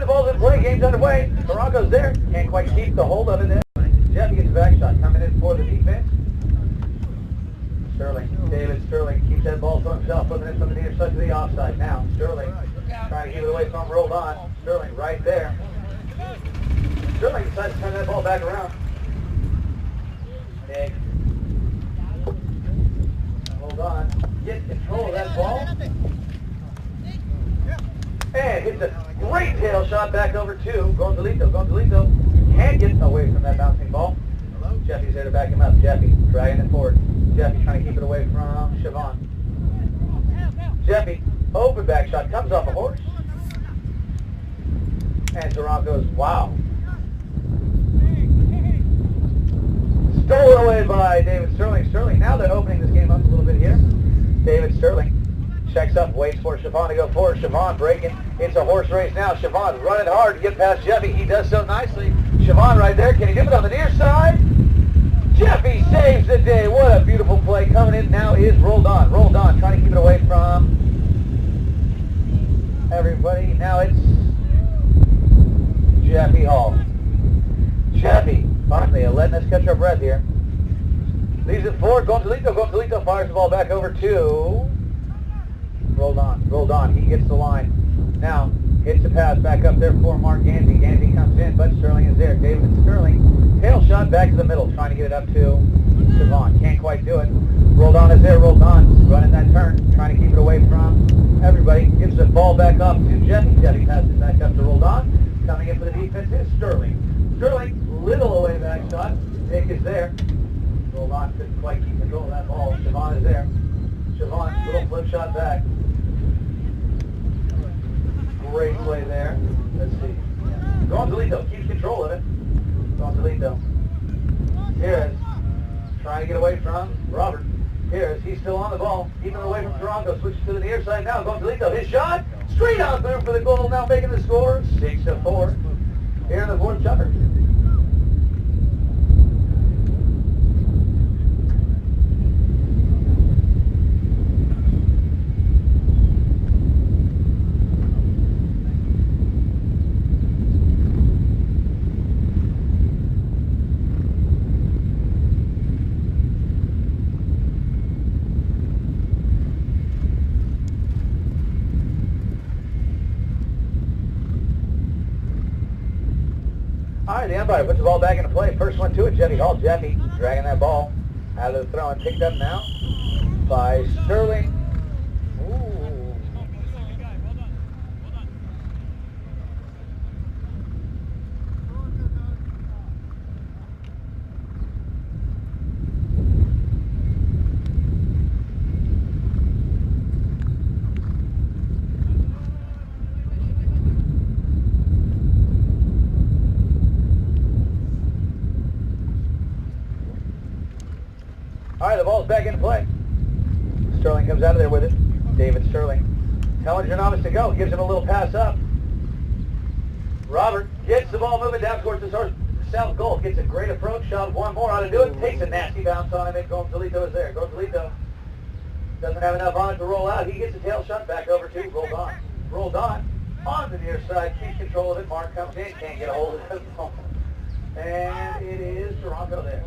ball's in play, game's underway. Toronto's there, can't quite keep the hold of it. Jeffy gets a back shot, coming in for the defense. Sterling, David Sterling keeps that ball to himself, flipping it from the near side to the offside. Now, Sterling trying to keep it away from rolled on. Sterling right there. Sterling decides to turn that ball back around. Nick. Hold on. Gets control of that ball. And hits a great tail shot back over to Gonzalito. Gonzalito can't get away from that bouncing ball. Jeffy's there to back him up. Jeffy dragging it forward. Jeffy trying to keep it away from Siobhan. Jeffy, open back shot, comes off a horse. And Toronto's, wow. Stolen away by David Sterling. Sterling, now they're opening this game up a little bit here. David Sterling checks up, waits for Siobhan to go forward. Siobhan breaking. It's a horse race now. Siobhan running hard to get past Jeffy. He does so nicely. Siobhan right there. Can he do it on the near side? Jeffy saves the day. What a beautiful play. Coming in now is rolled on. Rolled on. Trying to keep it away from everybody. Now it's Jeffy Hall. Jeffy finally letting us catch our breath here. Leaves it forward. Gonzalito. Gonzalito fires the ball back over to rolled on. Rolled on. He gets the line. Now hits the pass back up there for Mark Gansey. Gansey comes in, but Sterling is there. David Sterling. Tail shot back to the middle, trying to get it up to Siobhan. Can't quite do it. Rolled on is there, rolled on. Running that turn, trying to keep it away from everybody. Gives the ball back up to Jeffy. Jeffy passes back up to rolled on. Coming in for the defense is Sterling. Sterling, little away back shot. Nick is there. Rolled on, couldn't quite keep control of that ball. Siobhan is there. Siobhan, little flip shot back. Great play there. Let's see. Gonzalito keeps control of it. Gonzalito. Here's trying to get away from Robert. Here's he's still on the ball, keeping away from Toronto. Switches to the near side now. Gonzalito, his shot straight on through for the goal. Now making the score 6-4 here in the fourth jumper. All right, the umpire puts the ball back into play. First one to it, Jeffy Hall. Jeffy dragging that ball out of the throw and picked up now by Sterling. Ooh. All right, the ball's back into play. Sterling comes out of there with it. David Sterling telling Janovis to go. Gives him a little pass up. Robert gets the ball moving down towards the south goal. Gets a great approach shot. One more how to do it. Takes a nasty bounce on him. And Gonzalito is there. Gonzalito doesn't have enough on it to roll out. He gets a tail shot back over to rolled on. Rolled on the near side. Keeps control of it. Mark comes in. Can't get a hold of it. And it is Toronto there.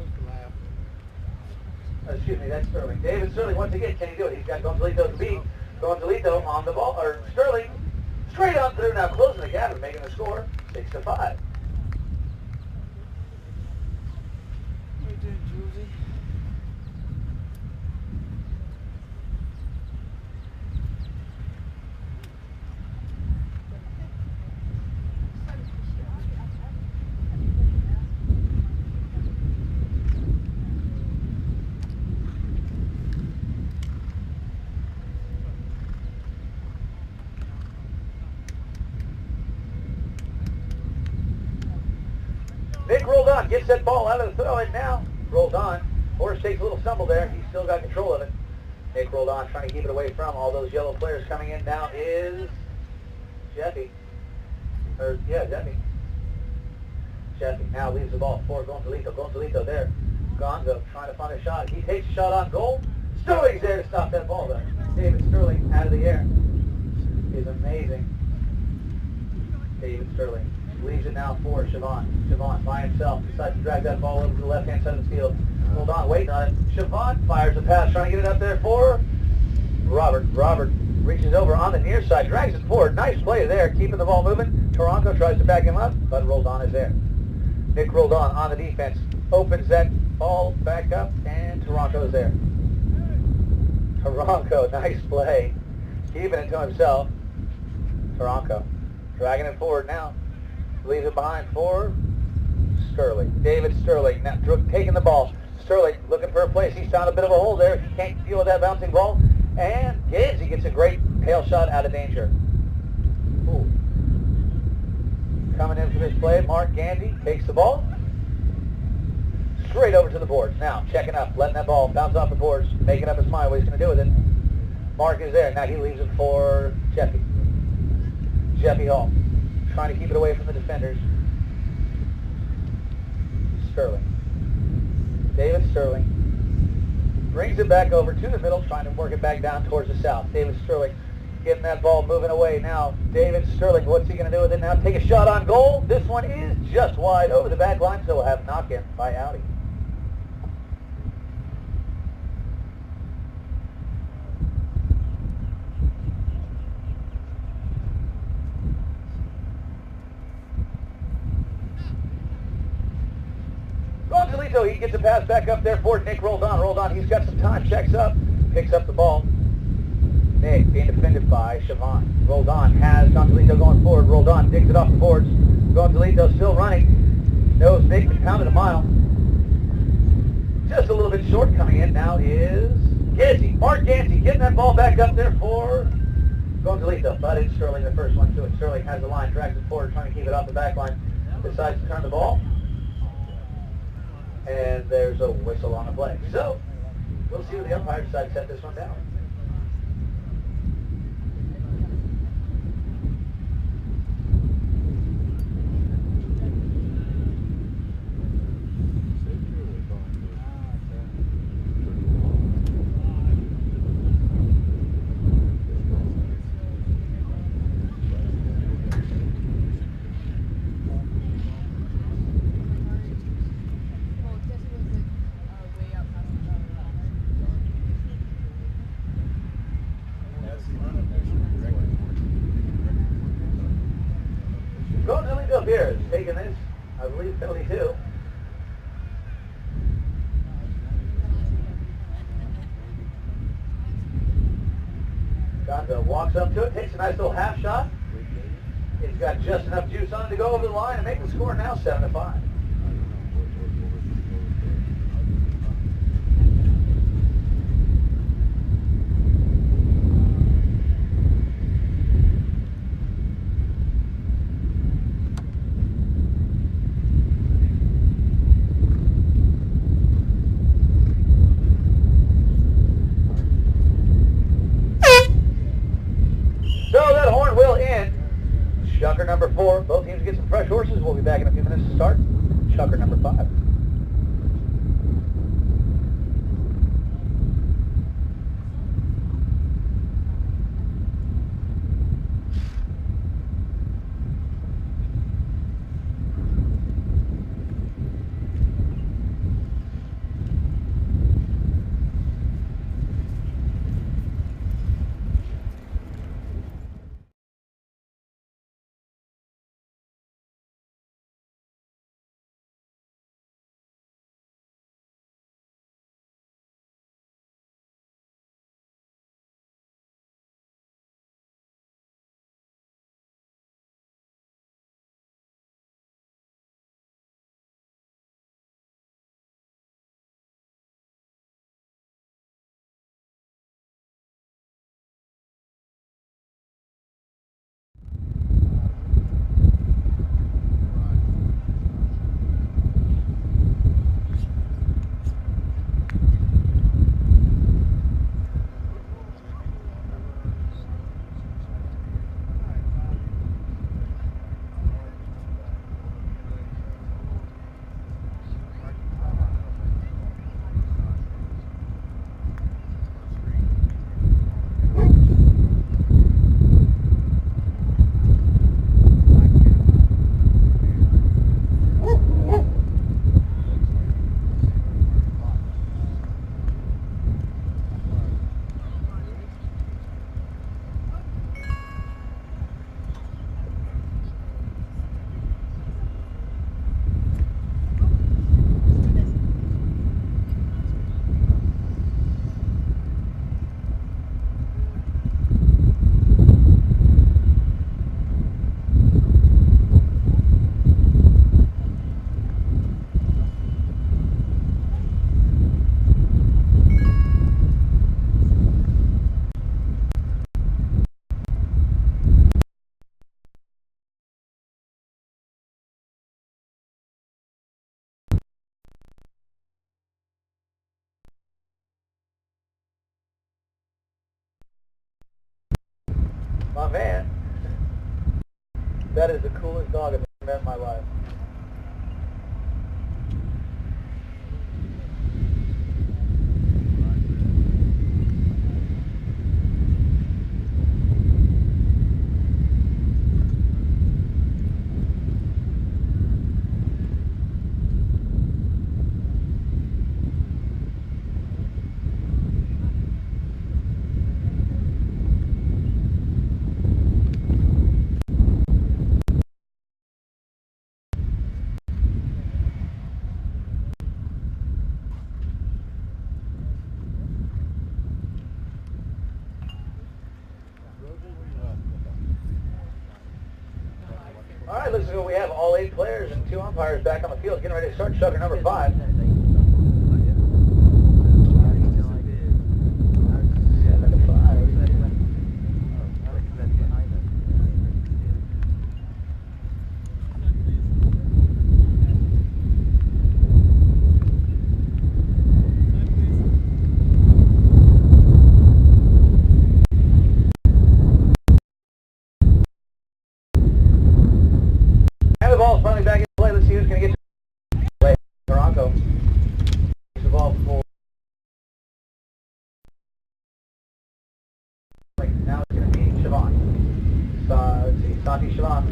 Excuse me, that's Sterling. David Sterling once again, can he do it? He's got Gonzalito to beat. Gonzalito on the ball, or Sterling straight on through now, closing the gap and making the score 6-5. Nick rolled on, gets that ball out of the throw in now. Rolled on. Horse takes a little stumble there. He's still got control of it. Nick rolled on, trying to keep it away from all those yellow players. Coming in now is Jeffy. Jeffy. Jeffy now leaves the ball for Gonzalito. Gonzalito there. Gonzo trying to find a shot. He takes a shot on goal. Sterling's there to stop that ball though. David Sterling out of the air is amazing. David Sterling leaves it now for Siobhan. Siobhan by himself decides to drag that ball over to the left-hand side of the field. Hold on, waiting on it. Siobhan fires a pass, trying to get it up there for Robert. Robert reaches over on the near side, drags it forward. Nice play there, keeping the ball moving. Toronto tries to back him up, but Roldan is there. Nick Roldan on the defense, opens that ball back up, and Toronto is there. Toronto, nice play, keeping it to himself. Toronto dragging it forward now, leaves it behind for Sterling. David Sterling now taking the ball. Sterling looking for a place. He's found a bit of a hole there. He can't deal with that bouncing ball. And Gibbs, he gets a great tail shot out of danger. Ooh. Coming in for this play, Mark Gandy takes the ball straight over to the boards. Now checking up, letting that ball bounce off the boards, making up his mind what he's going to do with it. Mark is there. Now he leaves it for Jeffy. Jeffy Hall trying to keep it away from the defenders. Sterling. David Sterling brings it back over to the middle, trying to work it back down towards the south. David Sterling getting that ball moving away now. David Sterling, what's he going to do with it now? Take a shot on goal. This one is just wide over the back line, so we'll have knock-in by Audi. He gets a pass back up there for Nick Roldan. Roldan, he's got some time, checks up, picks up the ball. Nick being defended by Siobhan. Roldan has Gonzalito going forward. Roldan digs it off the boards. Gonzalito still running. Knows Nick can pound it a mile. Just a little bit short coming in now is Gansey. Mark Gansey getting that ball back up there for Gonzalito. But it's Sterling the first one to it. Sterling has the line, drags it forward, trying to keep it off the back line. Decides to turn the ball. And there's a whistle on the play. So, we'll see what the umpires decide to set this one down. Gonzalito here is taking this, I believe, penalty 2. Gonzo walks up to it, takes a nice little half shot. He's got just enough juice on it to go over the line and make the score now 7-5. Chucker number 4. Both teams get some fresh horses. We'll be back in a few minutes to start. Chucker number 5. My man. That is the coolest dog I've ever met in my life. All right, looks like we have all 8 players and 2 umpires back on the field, getting ready to start sucker number 5. And the ball's finally back in play. Let's see who's going to get to play. Toronto. The ball for. Now it's going to be Siobhan. Let's see, Santi Siobhan.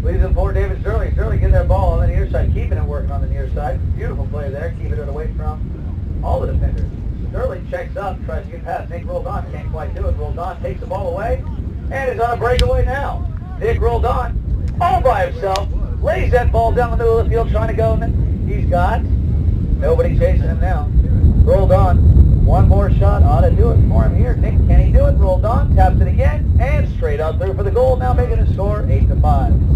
Leads in for David Sterling. Sterling getting that ball on the near side, keeping it working on the near side. Beautiful play there, keeping it away from all the defenders. Sterling checks up, tries to get past Nick Roldan, can't quite do it. Roldan takes the ball away and is on a breakaway now. Nick Roldan, all by himself, lays that ball down the middle of the field trying to go, and he's got nobody chasing him now. Roldan, one more shot ought to do it for him here. Nick, can he do it? Roldan taps it again and straight out through for the goal, now making the score 8-5.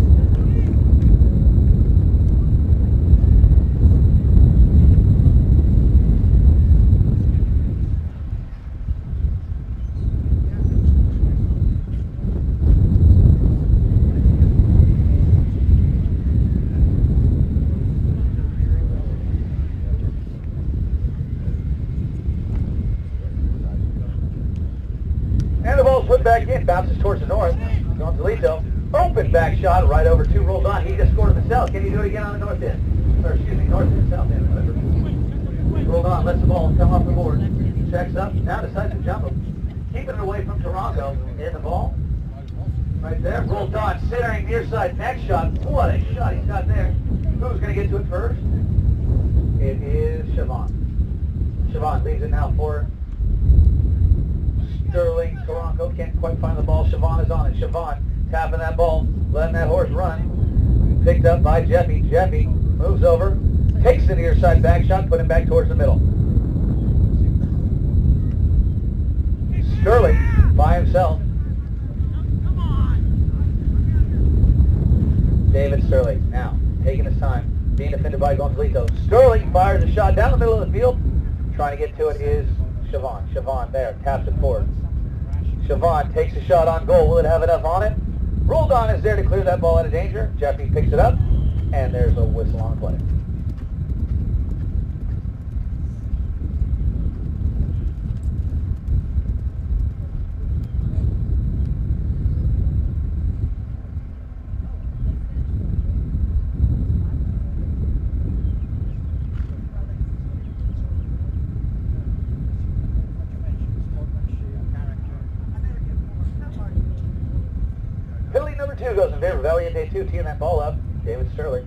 And the ball's put back in, bounces towards the north. Gonzalito, open back shot right over to Roldan. He just scored in the south. Can he do it again on the north end? Or excuse me, north end, south end, whatever. Roldan lets the ball come off the board. Checks up, now decides to jump him. Keeping it away from Toronto. In the ball. Right there. Roldan centering near side. Next shot. What a shot he's got there. Who's going to get to it first? It is Siobhan. Siobhan leaves it now for Sterling. Toronto can't quite find the ball. Siobhan is on it. Siobhan tapping that ball, letting that horse run. Picked up by Jeffy. Jeffy moves over, takes the near side back shot, put him back towards the middle. Sterling by himself. David Sterling now taking his time, being defended by Gonzalito. Sterling fires a shot down the middle of the field. Trying to get to it is Siobhan. Siobhan there, taps it forward. Siobhan takes a shot on goal. Will it have enough on it? Roldan is there to clear that ball out of danger. Jeffy picks it up, and there's a whistle on play. Penalty number 2 goes in favor of Valiente 2, teeing that ball up. David Sterling.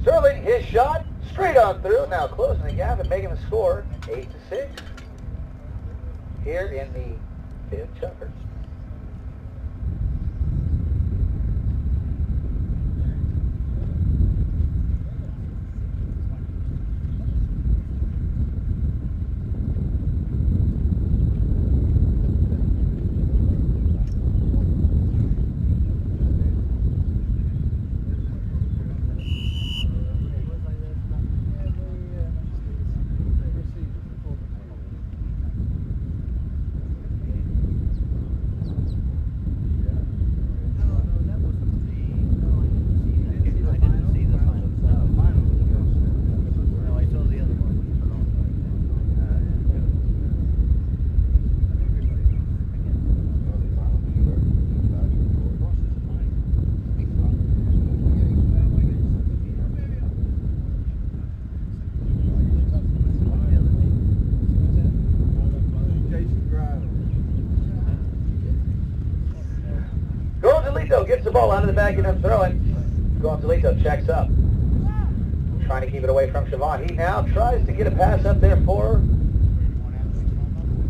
Sterling, his shot, straight on through, now closing the gap and making the score 8-6 here in the 5th chucker. Lito gets the ball out of the back and then throwing. Going to Lito, checks up. Trying to keep it away from Siobhan. He now tries to get a pass up there for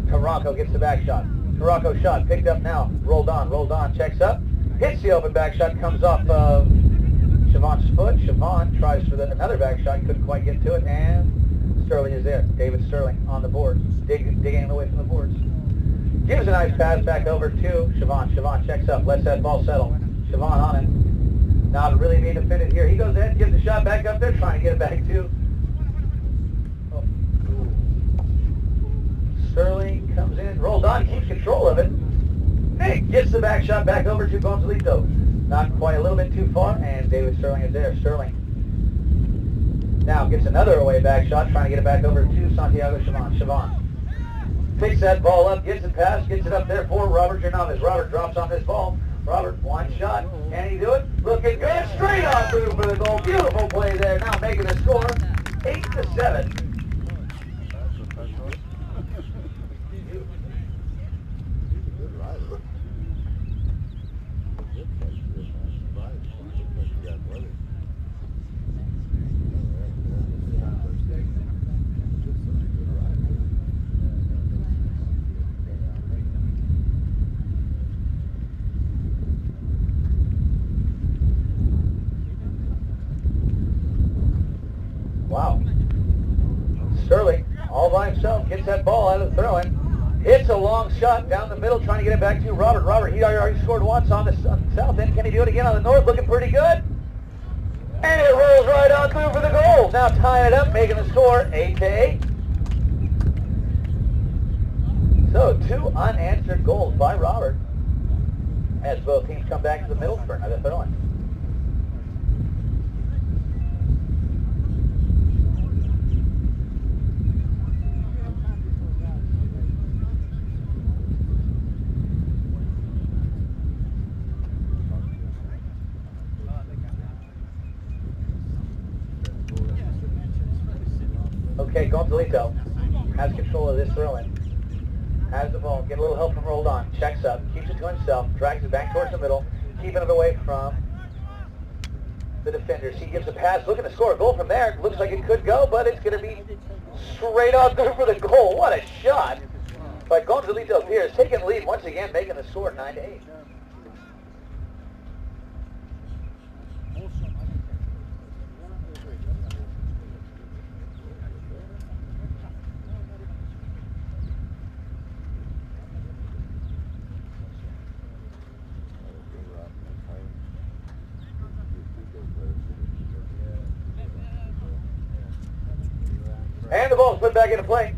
Taranco. Gets the back shot. Taranco shot, picked up now. Rolled on, checks up. Hits the open back shot, comes off of Siobhan's foot. Siobhan tries for another back shot, couldn't quite get to it, and Sterling is there. David Sterling on the boards, digging away from the boards. Gives a nice pass back over to Siobhan. Siobhan checks up, lets that ball settle. Siobhan on it. Not really being defended here. He goes ahead, gives the shot back up there, trying to get it back to. Oh. Sterling comes in, rolled on, keeps control of it. Nick gets the back shot back over to Gonzalito. Not quite, a little bit too far, and David Sterling is there. Sterling now gets another away back shot, trying to get it back over to Santiago Siobhan. Siobhan picks that ball up, gets it past, gets it up there for Robert Jernavis. Robert drops on this ball. Robert, one shot. Can he do it? Looking good. Straight on through for the goal. Beautiful play there. Now making the score 8-7. Wow. Sterling, all by himself, gets that ball out of the throw-in. Hits a long shot down the middle, trying to get it back to Robert. Robert, he already scored once on the south end. Can he do it again on the north? Looking pretty good. And it rolls right on through for the goal. Now tying it up, making the score 8-8. So 2 unanswered goals by Robert as both teams come back to the middle for another throw-in. Okay, Gonzalito has control of this throw-in. Has the ball, get a little help from Rolled On, checks up, keeps it to himself, drags it back towards the middle, keeping it away from the defenders. He gives a pass, looking to score a goal from there. Looks like it could go, but it's going to be straight on through for the goal. What a shot by Gonzalito Pierce, taking the lead once again, making the score 9-8. And the ball's put back into play.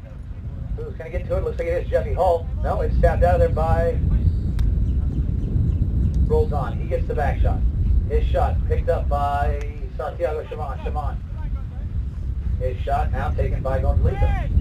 Who's going to get to it? Looks like it is Jeffy Hull. No, it's tapped out of there by Rolls On. He gets the back shot. His shot picked up by Santiago Siobhan. Siobhan. His shot now taken by Gonzalito.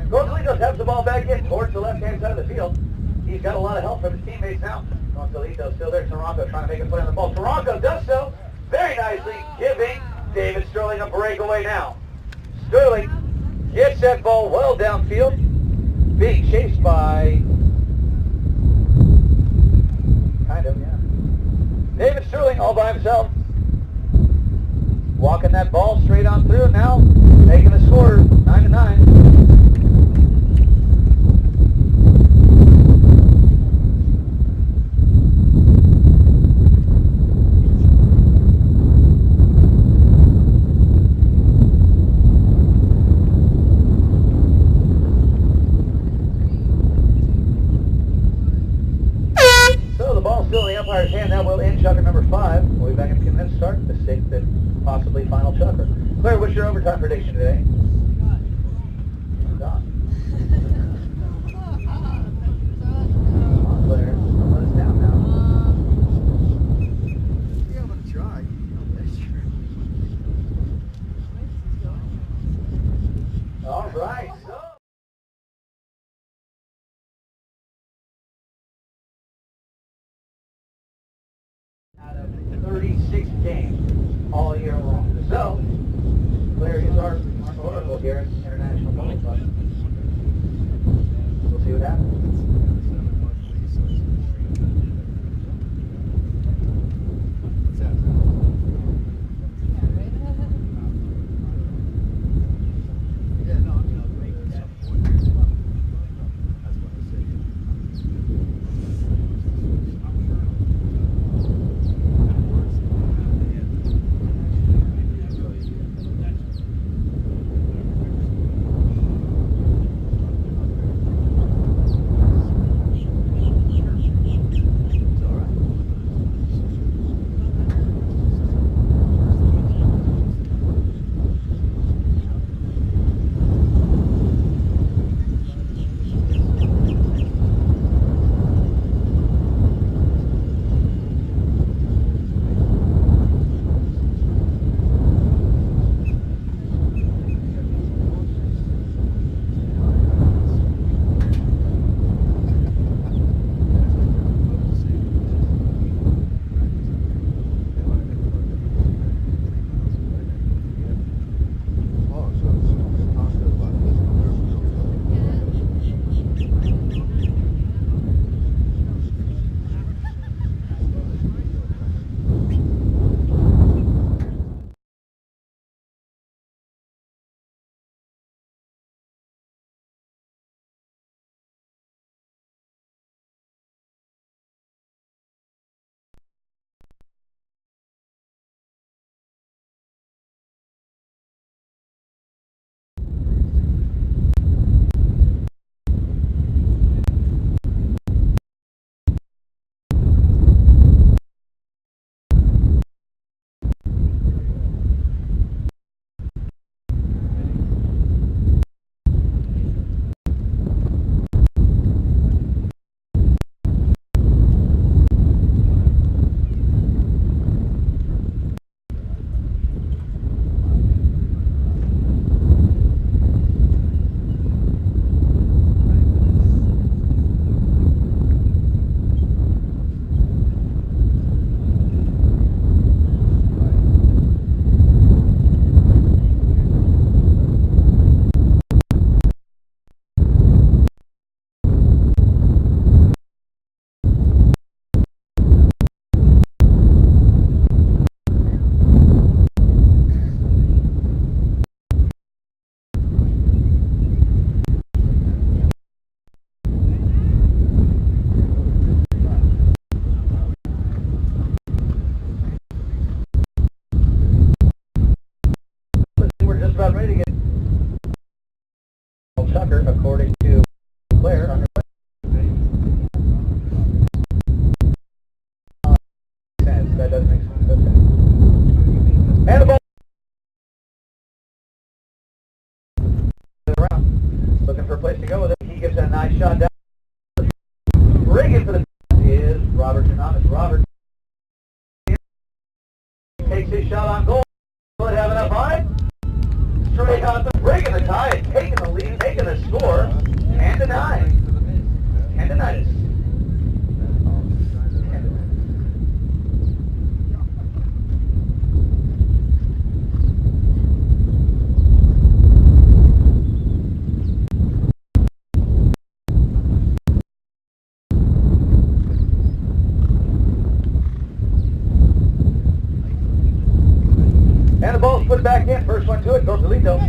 Gonzalito taps the ball back in towards the left-hand side of the field. He's got a lot of help from his teammates now. Gonzalito still there. Taranco trying to make a play on the ball. Taranco does so very nicely, giving David Sterling a breakaway now. Sterling gets that ball well downfield, being chased by... kind of, yeah. David Sterling all by himself. Walking that ball straight on through now, making the score 9-9. Still in the umpire's hand. That will end chukker number 5. We'll be back in a few minutes. Start the 6th and possibly final chukker. Claire, what's your overtime prediction today? Done. Come on, Claire. Don't let us down now. Yeah, I'm gonna try. All right. So out of 36 games all year long. So, Claire is our oracle here at International Bowling Club. We'll see what happens. We're just about ready to get Tucker, according to Claire, on her sense. That doesn't make sense. Okay. And the ball around. Looking for a place to go with it. He gives it a nice shot down. Rigging for the is Robert Jonamis. Robert takes his shot on goal. Will it have enough on it? Straight out the break in the tie, and taking the lead, taking the score, 10-9. 10-9. And the ball's put back in. First one to it. Gonzalito.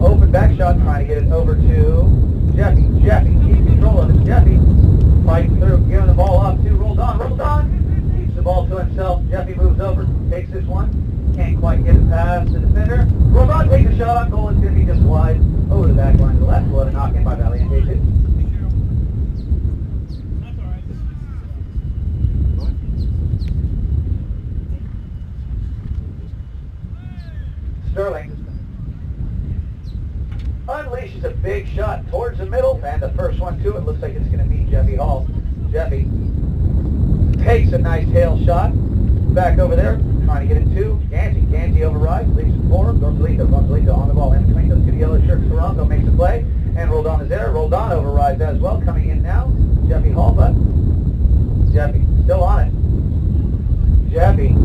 Open back shot. Trying to get it over to Jeffy. Jeffy keeps control of it. Jeffy fighting through. Giving the ball off to Roldan. Keeps the ball to himself. Jeffy moves over. Takes this one. Can't quite get it past the defender. Roldan takes a shot on goal. It's going to be just wide. Over the back line to the left. Let a knock in by Valiente. Sterling unleashes a big shot towards the middle, and the first one to it looks like it's going to be Jeffy Hall. Jeffy takes a nice tail shot back over there, trying to get it to Gansey. Gansey overrides, leaves it for him. Gonzalito on the ball in between those two yellow shirts. Toronto makes a play, and Roldan is there. Roldan overrides as well. Coming in now, Jeffy Hall, but Jeffy still on it. Jeffy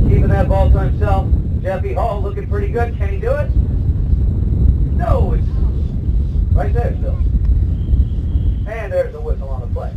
keeping that ball to himself. Jeffy Hall looking pretty good. Can he do it? No, it's right there still. And there's the whistle on the play.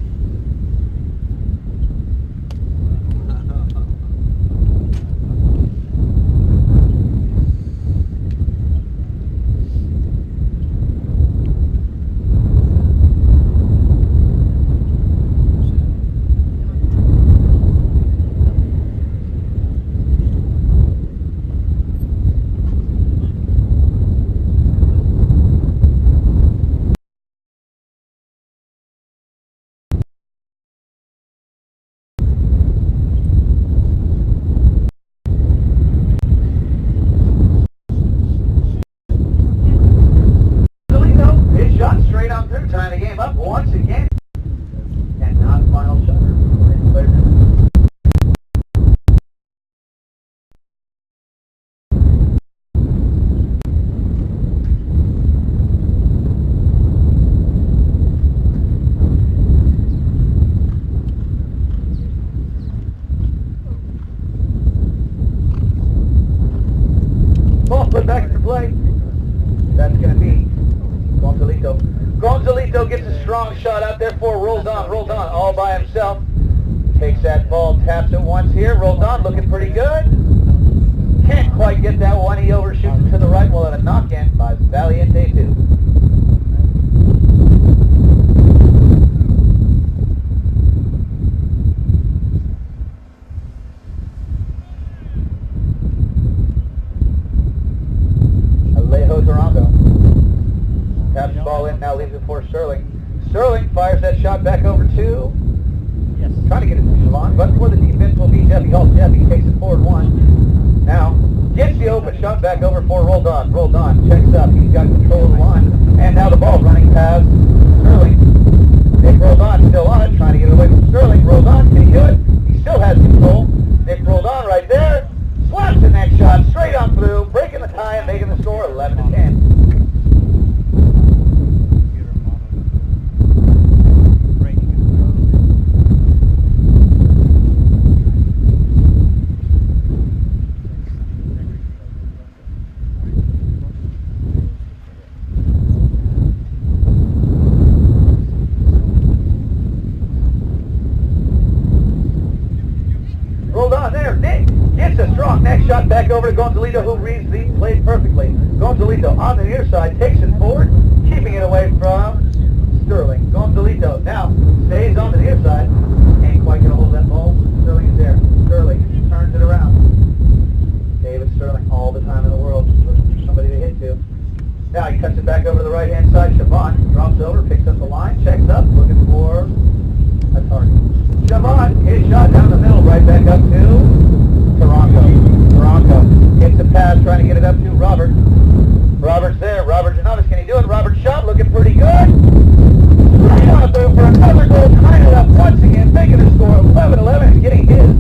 Tying the game up once again. And not final shot. Ball put back into play. That's going to be Gonzalito. Gonzalito gets a strong shot out there for Roldan. Roldan all by himself. Takes that ball, taps it once here. Roldan looking pretty good. Can't quite get that one. He overshoots it to the right. We'll have a knock-in by Valiente 2. Alejo Toronto. Taps the ball in, now leaves it for Sterling. Sterling fires that shot back over to, trying to get it to Siobhan, but for the defense will be Jeffy Hall. Jeffy takes it forward one. Now, gets the open shot back over for Roldan. Roldan checks up, he's got control of the line. And now the ball running past Sterling. Nick Roldan still on it, trying to get it away from Sterling. Roldan, can he do it? He still has control. Nick Roldan right there, slaps the next shot straight on through, breaking the tie and making the score 11-10. There, Nick gets a strong next shot back over to Gonzalito, who reads the play perfectly. Gonzalito on the near side, takes it forward, keeping it away from Sterling. Gonzalito now stays on the near side, can't quite get a hold of that ball. Sterling is there. Sterling turns it around. David Sterling, all the time in the world, looking for somebody to hit to. Now he cuts it back over to the right-hand side. Siobhan drops over, picks up the line, checks up, looking for a target. Siobhan, his shot down the middle, right back up to Toronto. Toronto hits the pass, trying to get it up to Robert. Robert's there. Robert Janovis, can he do it? Robert's shot looking pretty good. Right on through for another goal, tying it up once again, making the score 11-11 and getting his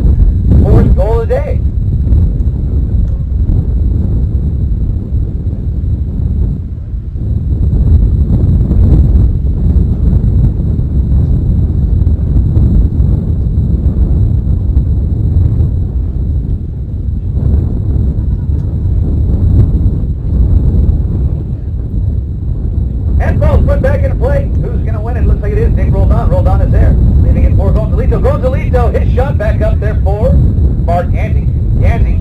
fourth goal of the day. Back into play. Who's going to win it? Looks like it is Nick Roldan. Roldan is there. Leaving it for Gonzalito. Gonzalito, his shot back up there for Mark Gansey. Gansey,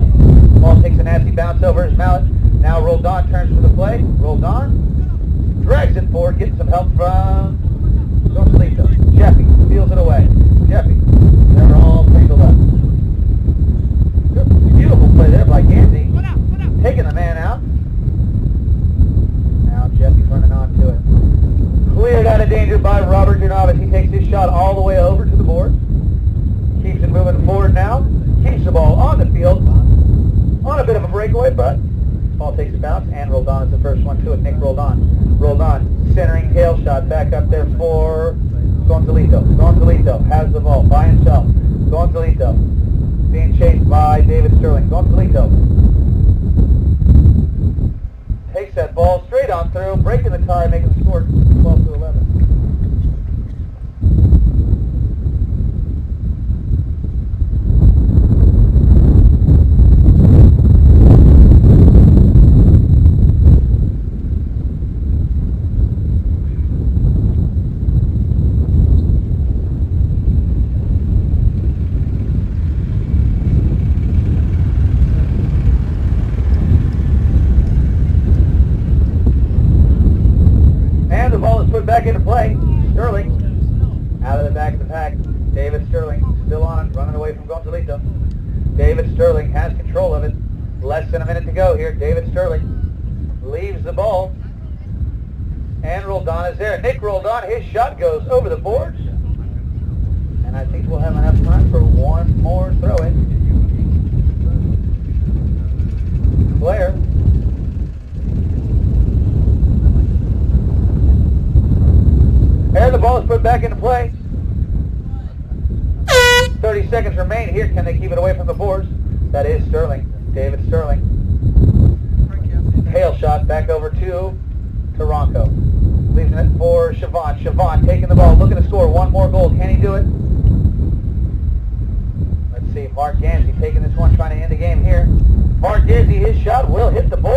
ball takes a nasty bounce over his mallet. Now Roldan turns for the play. Roldan drags it forward, getting some help from Gonzalito. Jeffy steals it away. Jeffy, they're all tangled up. Beautiful play there by Gansey. Taking the man out. Now Jeffy's running on to it. Cleared out of danger by Robert Janovis. He takes his shot all the way over to the board. Keeps it moving forward now. Keeps the ball on the field. On a bit of a breakaway, but Ball takes a bounce, and Roldan is the first one to it. Nick Roldan. Roldan, centering, tail shot, back up there for Gonzalito. Gonzalito has the ball by himself. Gonzalito being chased by David Sterling. Gonzalito takes that ball straight on through, breaking the tie, making the score 12-11. Back into play. Sterling out of the back of the pack. David Sterling still on it, running away from Gonzalito. David Sterling has control of it. Less than a minute to go here. David Sterling leaves the ball, and Roldan is there. Nick Roldan, his shot goes over the boards, and I think we'll have enough time for one more throw-in. Blair. And the ball is put back into play. 30 seconds remain here. Can they keep it away from the boards? That is Sterling. David Sterling. Tail shot back over to Toronto. Leaving it for Siobhan. Siobhan taking the ball, looking to score one more goal. Can he do it? Let's see. Mark Gansey taking this one, trying to end the game here. Mark Gansey, his shot will hit the ball.